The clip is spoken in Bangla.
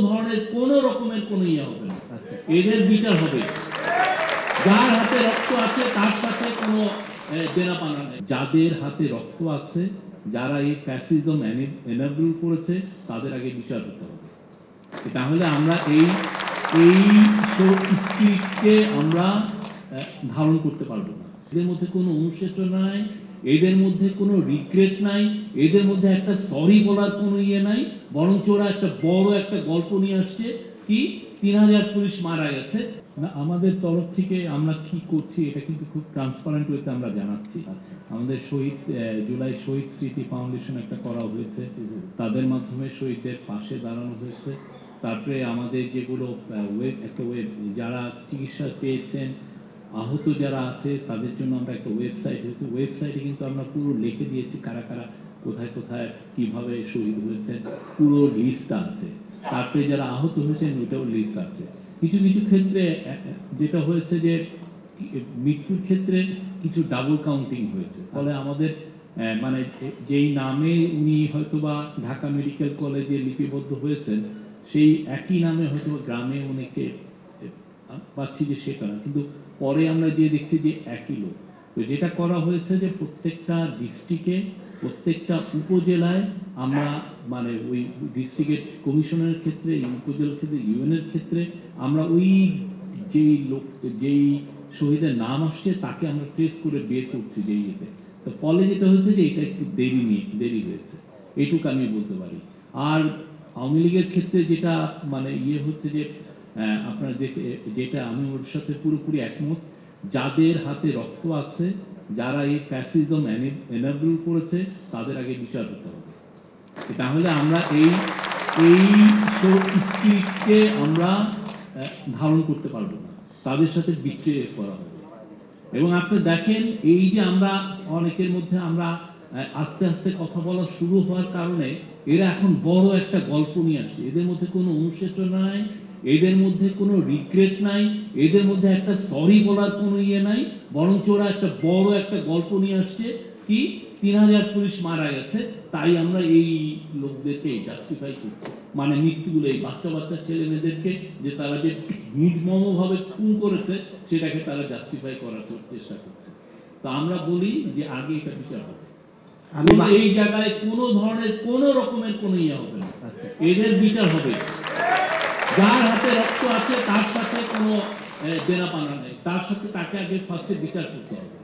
ধরনের কোনো রকমের কোনো ইয়ে হবে না, এদের বিচার হবে। যার হাতে রক্ত আছে তার সাথে কোনো দেনা পানা নেই। যাদের হাতে রক্ত আছে, যারা এই ফ্যাসিজম এনাবল করেছে, তাদের আগে বিচার হতে হবে। তাহলে আমরা এই স্পিরিটকে আমরা ধারণ করতে পারবো না। এদের মধ্যে কোনো অনুশোচনা নাই, এদের মধ্যে কোনো রিগ্রেট নাই, এদের মধ্যে একটা সরি বলার কোনো ইয়ে নাই, বরঞ্চ ওরা একটা বড় একটা গল্প নিয়ে আসছে কি 3000 পুলিশ মারা গেছে। না, আমাদের তরফ থেকে আমরা কি করছি এটা কিন্তু খুব ট্রান্সপারেন্ট ওয়েতে আমরা জানাচ্ছি। আমাদের জুলাই শহীদ স্মৃতি ফাউন্ডেশন একটা করা হয়েছে, তাদের মাধ্যমে শহীদদের পাশে দাঁড়ানো হয়েছে। তারপরে আমাদের যেগুলো ওয়েব যারা চিকিৎসা পেয়েছেন, আহত যারা আছে তাদের জন্য আমরা একটা ওয়েবসাইট হয়েছে, ওয়েবসাইটে কিন্তু আমরা পুরো লিখে দিয়েছি কারা কারা কোথায় কোথায় কিভাবে শহীদ হয়েছেন, পুরো লিস্টটা আছে। তারপরে যারা আহত হয়েছেন ওইটাও লিস্ট আছে। কিছু কিছু ক্ষেত্রে যেটা হয়েছে যে মৃত্যুর ক্ষেত্রে কিছু ডাবল কাউন্টিং হয়েছে, ফলে আমাদের মানে যেই নামে উনি হয়তোবা ঢাকা মেডিকেল কলেজে লিপিবদ্ধ হয়েছেন, সেই একই নামে হয়তো গ্রামে অনেকে পাচ্ছি যে সেটা না, কিন্তু পরে আমরা যে দেখছি যে একই লোক। তো যেটা করা হয়েছে যে প্রত্যেকটা ডিস্ট্রিক্টে, প্রত্যেকটা উপজেলায় আমরা মানে ওই ডিস্ট্রিক্টের কমিশনের ক্ষেত্রে, উপজেলার ক্ষেত্রে, ইউএনের ক্ষেত্রে আমরা ওই যেই শহীদের নাম আসছে তাকে আমরা ট্রেস করে বের করছি যে ইয়েতে। তো ফলে যেটা হয়েছে যে এটা একটু দেরি হয়েছে, এইটুকু আমি বলতে পারি। আর আওয়ামী লীগের ক্ষেত্রে যেটা মানে ইয়ে হচ্ছে যে আপনারা দেখে, যেটা আমি ওর সাথে পুরোপুরি একমত, যাদের হাতে রক্ত আছে, যারা এই ফ্যাসিজম এনাবল করেছে, তাদের আগে বিচার হতে হবে। তাহলে আমরা এই স্পিরিটকে আমরা ধারণ করতে পারবো না, তাদের সাথে বিক্রিয়া করা হবে। এবং আপনি দেখেন এই যে আমরা অনেকের মধ্যে আমরা আস্তে আস্তে কথা বলা শুরু হওয়ার কারণে এরা এখন বড় একটা গল্প নিয়ে আসে। এদের মধ্যে কোনো অনুশোচনা নাই, এদের মধ্যে কোনো রিগ্রেট নাই, এদের মধ্যে একটা সরি বলার কোনো ইয়ে নাই, বরঞ্চ ওরা একটা বড় একটা গল্প নিয়ে আসছে কি 3000 পুলিশ মারা গেছে, তাই আমরা এই লোকদেরকে জাস্টিফাই করছি। মানে মৃত্যুগুলো এই বাচ্চা বাচ্চা ছেলে মেয়েদেরকে যে তারা যে নির্মমভাবে খুন করেছে সেটাকে তারা জাস্টিফাই করার চেষ্টা করছে। তো আমরা বলি যে আগে এটা বিচার হবে। এই জায়গায় কোনো ধরনের কোনো রকমের কোনো ইয়ে হবে না, এদের বিচার হবে। যার হাতে রক্ত আছে তার সাথে কোনো দেনা পানা নেই, তার সাথে তাকে আগে ফার্স্টে বিচার করতে হবে।